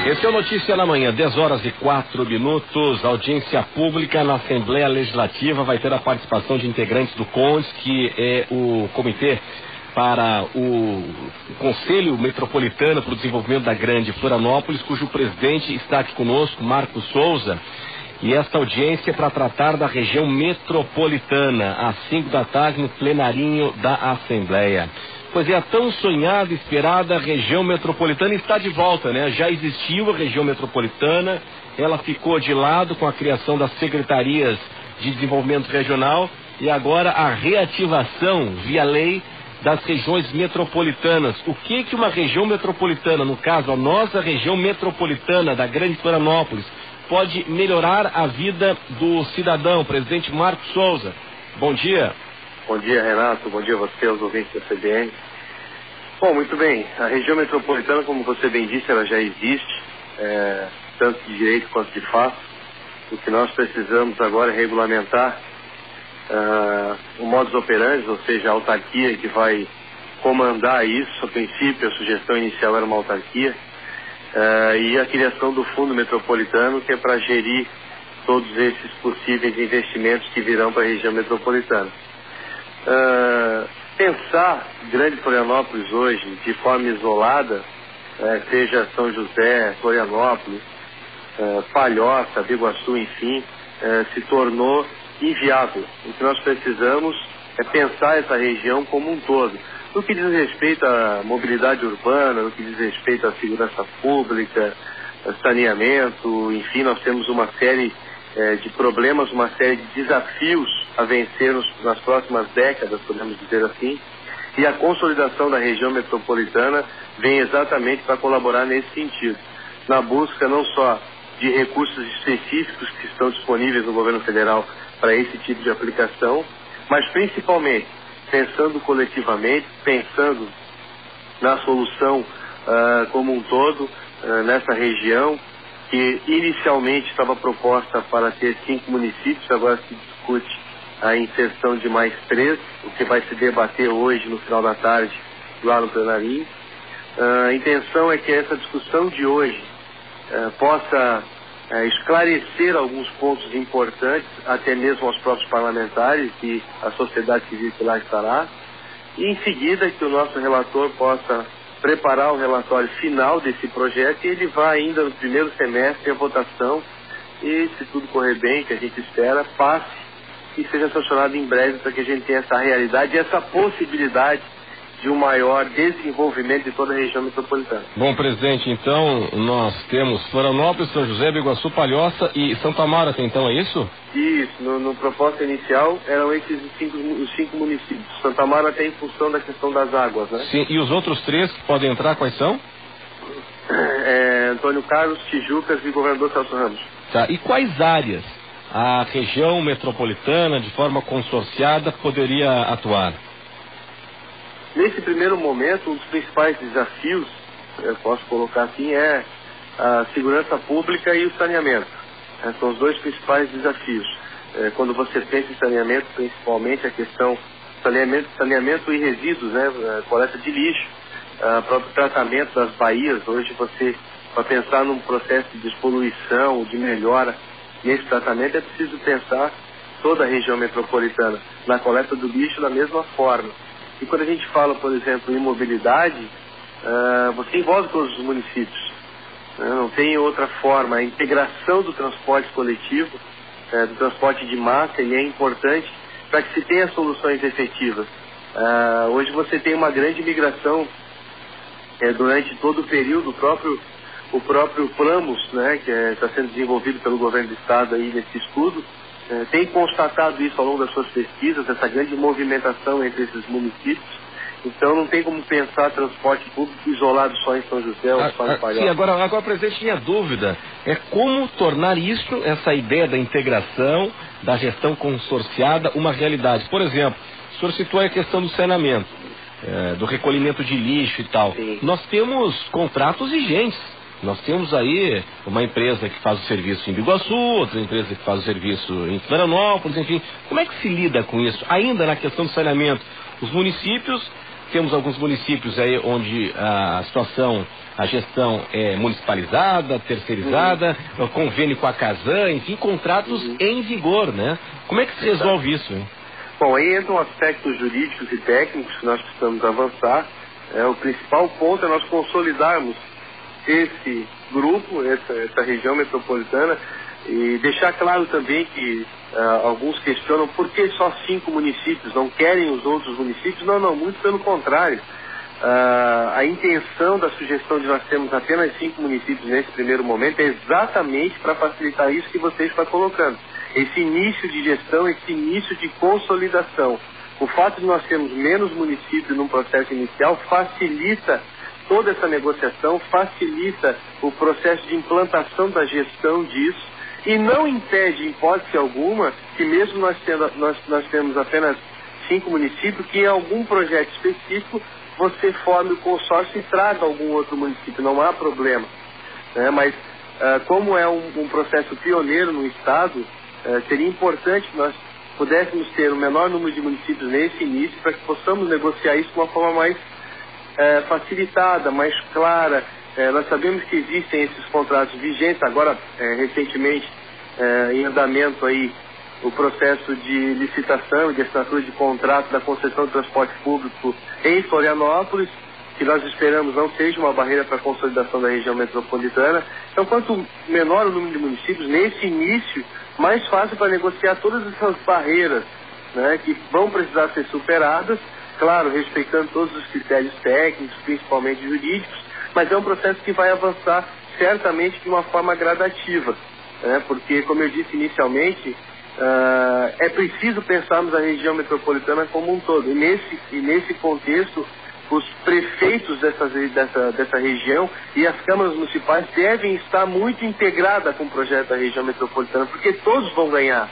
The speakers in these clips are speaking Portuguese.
Esse é o Notícia na Manhã, 10h04. Audiência pública na Assembleia Legislativa vai ter a participação de integrantes do CONDES, que é o Comitê para o Conselho Metropolitano para o Desenvolvimento da Grande Florianópolis, cujo presidente está aqui conosco, Marcos Souza. E esta audiência é para tratar da região metropolitana, às 5 da tarde, no plenarinho da Assembleia. Pois é, a tão sonhada e esperada região metropolitana está de volta, né? Já existiu a região metropolitana, ela ficou de lado com a criação das secretarias de desenvolvimento regional e agora a reativação via lei das regiões metropolitanas. O que uma região metropolitana, no caso a nossa região metropolitana da Grande Florianópolis, pode melhorar a vida do cidadão? Presidente Marcos Souza, bom dia. Bom dia, Renato. Bom dia a você, aos ouvintes da CBN. Bom, muito bem. A região metropolitana, como você bem disse, ela já existe, tanto de direito quanto de fato. O que nós precisamos agora é regulamentar o modus operandi, ou seja, a autarquia que vai comandar isso. A princípio, a sugestão inicial era uma autarquia. E a criação do Fundo Metropolitano, que é para gerir todos esses possíveis investimentos que virão para a região metropolitana. Pensar Grande Florianópolis hoje de forma isolada, seja São José, Florianópolis, Palhoça, Biguaçu, enfim, se tornou inviável. O que nós precisamos é pensar essa região como um todo. No que diz respeito à mobilidade urbana, no que diz respeito à segurança pública, saneamento, enfim, nós temos uma série de problemas, uma série de desafios a vencer nas próximas décadas, podemos dizer assim, e a consolidação da região metropolitana vem exatamente para colaborar nesse sentido, na busca não só de recursos específicos que estão disponíveis no governo federal para esse tipo de aplicação, mas principalmente pensando coletivamente, pensando na solução como um todo nessa região, que inicialmente estava proposta para ter 5 municípios, agora se discute a inserção de mais 3, o que vai se debater hoje no final da tarde lá no plenarinho. A intenção é que essa discussão de hoje possa esclarecer alguns pontos importantes, até mesmo aos próprios parlamentares e à sociedade civil que lá estará, e em seguida que o nosso relator possa preparar o relatório final desse projeto e ele vai ainda no primeiro semestre a votação e, se tudo correr bem, que a gente espera, passe e seja sancionado em breve para que a gente tenha essa realidade e essa possibilidade de um maior desenvolvimento de toda a região metropolitana. Bom, presidente, então nós temos Florianópolis, São José, Biguaçu, Palhoça e Santa Amaro, então é isso? Isso, no proposta inicial eram esses os 5 municípios. Santa Amaro até em função da questão das águas, né? Sim, e os outros 3 que podem entrar, quais são? Antônio Carlos, Tijucas e Governador Celso Ramos. Tá, e quais áreas a região metropolitana, de forma consorciada, poderia atuar? Nesse primeiro momento, um dos principais desafios, eu posso colocar assim, é a segurança pública e o saneamento. São os 2 principais desafios. Quando você pensa em saneamento, principalmente a questão saneamento e resíduos, né? Coleta de lixo, próprio tratamento das baías. Hoje você, para pensar num processo de despoluição, de melhora nesse tratamento, é preciso pensar toda a região metropolitana, na coleta do lixo da mesma forma. E quando a gente fala, por exemplo, em mobilidade, você envolve todos os municípios. Não tem outra forma. A integração do transporte coletivo, do transporte de massa, ele é importante para que se tenha soluções efetivas. Hoje você tem uma grande migração durante todo o período. O próprio Planos, né, que está sendo desenvolvido pelo governo do estado aí nesse estudo, tem constatado isso ao longo das suas pesquisas, essa grande movimentação entre esses municípios. Então não tem como pensar transporte público isolado só em São José ou só em Palhoça. Sim, agora, presidente, minha dúvida é como tornar isso, essa ideia da integração, da gestão consorciada, uma realidade. Por exemplo, o senhor citou a questão do saneamento, do recolhimento de lixo e tal. Sim. Nós temos contratos vigentes. Nós temos aí uma empresa que faz o serviço em Biguaçu, outra empresa que faz o serviço em Florianópolis, enfim. Como é que se lida com isso? Ainda na questão do saneamento, os municípios temos alguns municípios aí onde a situação, a gestão é municipalizada, terceirizada, convênio com a Casan, enfim, contratos em vigor, né? Como é que se resolve isso, hein? Bom, aí entram aspectos jurídicos e técnicos que nós precisamos avançar. O principal ponto é nós consolidarmos esse grupo, essa região metropolitana, e deixar claro também que alguns questionam por que só 5 municípios, não querem os outros municípios? Não, muito pelo contrário. A intenção da sugestão de nós termos apenas 5 municípios nesse primeiro momento é exatamente para facilitar isso que você está colocando. Esse início de gestão, esse início de consolidação. O fato de nós termos menos municípios num processo inicial facilita toda essa negociação, facilita o processo de implantação da gestão disso e não impede, em hipótese alguma, que mesmo nós temos apenas 5 municípios, que em algum projeto específico você forme o consórcio e traga algum outro município, não há problema. Mas como é um processo pioneiro no Estado, seria importante que nós pudéssemos ter o menor número de municípios nesse início para que possamos negociar isso de uma forma mais facilitada, mais clara. Nós sabemos que existem esses contratos vigentes, agora recentemente em andamento aí o processo de licitação e de assinatura de contrato da concessão de transporte público em Florianópolis, que nós esperamos não seja uma barreira para a consolidação da região metropolitana. Então, quanto menor o número de municípios, nesse início, mais fácil para negociar todas essas barreiras, né, que vão precisar ser superadas, claro, respeitando todos os critérios técnicos, principalmente jurídicos, mas é um processo que vai avançar certamente de uma forma gradativa, né, porque, como eu disse inicialmente, é preciso pensarmos a região metropolitana como um todo, e nesse contexto, os prefeitos dessa região e as câmaras municipais devem estar muito integradas com o projeto da região metropolitana, porque todos vão ganhar.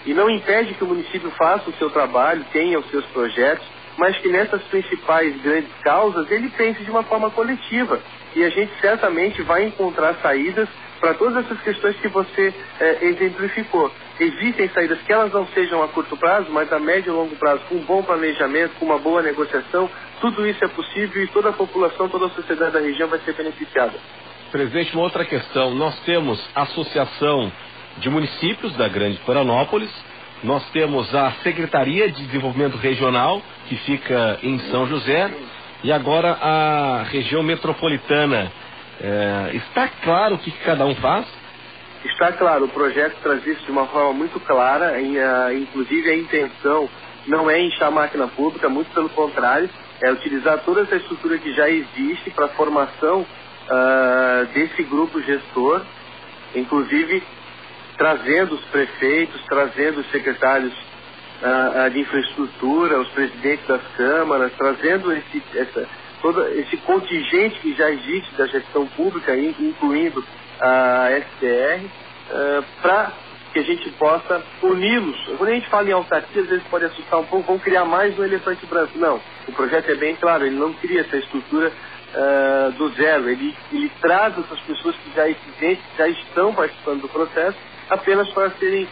E não impede que o município faça o seu trabalho, tenha os seus projetos, mas que nessas principais grandes causas ele pense de uma forma coletiva. E a gente certamente vai encontrar saídas para todas essas questões que você exemplificou. Existem saídas que elas não sejam a curto prazo, mas a médio e longo prazo, com um bom planejamento, com uma boa negociação, tudo isso é possível e toda a população, toda a sociedade da região vai ser beneficiada. Presidente, uma outra questão. Nós temos a Associação de Municípios da Grande Florianópolis, nós temos a Secretaria de Desenvolvimento Regional, que fica em São José, e agora a região metropolitana. Está claro o que cada um faz? Está claro, o projeto traz isso de uma forma muito clara, inclusive a intenção não é inchar a máquina pública, muito pelo contrário, é utilizar toda essa estrutura que já existe para a formação desse grupo gestor, inclusive trazendo os prefeitos, trazendo os secretários de infraestrutura, os presidentes das câmaras, trazendo todo esse contingente que já existe da gestão pública, incluindo a STR, para que a gente possa uni-los. Quando a gente fala em autarquia, às vezes pode assustar um pouco, vão criar mais um elefante branco. Não, o projeto é bem claro, ele não cria essa estrutura do zero, ele traz essas pessoas que já existem, que já estão participando do processo, apenas para serem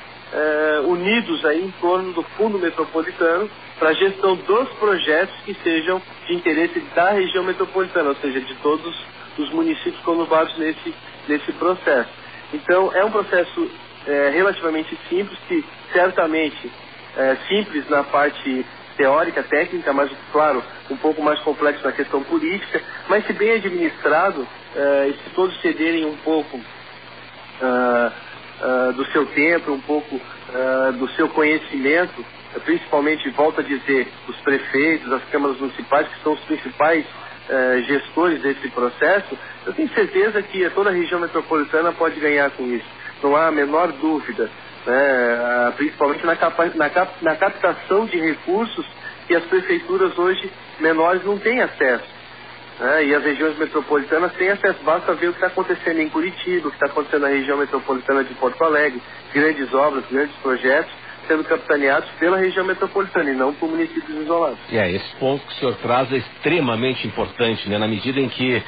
unidos aí em torno do Fundo Metropolitano para a gestão dos projetos que sejam de interesse da região metropolitana, ou seja, de todos os municípios conurbados nesse processo. Então, é um processo relativamente simples, que certamente simples na parte teórica, técnica, mas, claro, um pouco mais complexo na questão política, mas se bem administrado, e se todos cederem um pouco do seu tempo, um pouco do seu conhecimento, principalmente, volto a dizer, os prefeitos, as câmaras municipais, que são os principais gestores desse processo, eu tenho certeza que toda a região metropolitana pode ganhar com isso. Não há a menor dúvida, né? Principalmente na captação de recursos que as prefeituras hoje menores não têm acesso. E as regiões metropolitanas têm acesso. Basta ver o que está acontecendo em Curitiba, o que está acontecendo na região metropolitana de Porto Alegre, grandes obras, grandes projetos sendo capitaneados pela região metropolitana e não por municípios isolados. Esse ponto que o senhor traz é extremamente importante, né? Na medida em que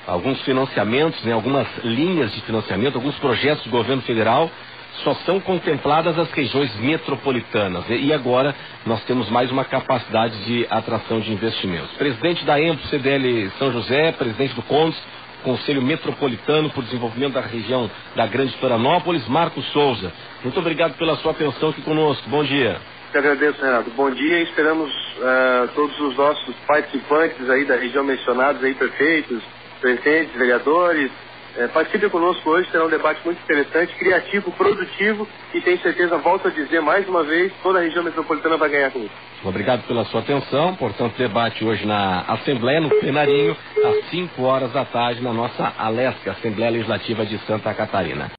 alguns financiamentos, né, algumas linhas de financiamento, alguns projetos do governo federal só são contempladas as regiões metropolitanas. E agora nós temos mais uma capacidade de atração de investimentos. Presidente da EMPO CDL São José, presidente do CONDES, Conselho Metropolitano por Desenvolvimento da Região da Grande Florianópolis, Marcos Souza. Muito obrigado pela sua atenção aqui conosco. Bom dia. Eu agradeço, Renato. Bom dia e esperamos todos os nossos participantes aí da região mencionados, aí, prefeitos, presidentes, vereadores. Participem conosco hoje, será um debate muito interessante, criativo, produtivo e tenho certeza, volto a dizer mais uma vez, toda a região metropolitana vai ganhar com isso. Obrigado pela sua atenção. Portanto, debate hoje na Assembleia, no plenarinho, às 5 horas da tarde, na nossa Alesc, Assembleia Legislativa de Santa Catarina.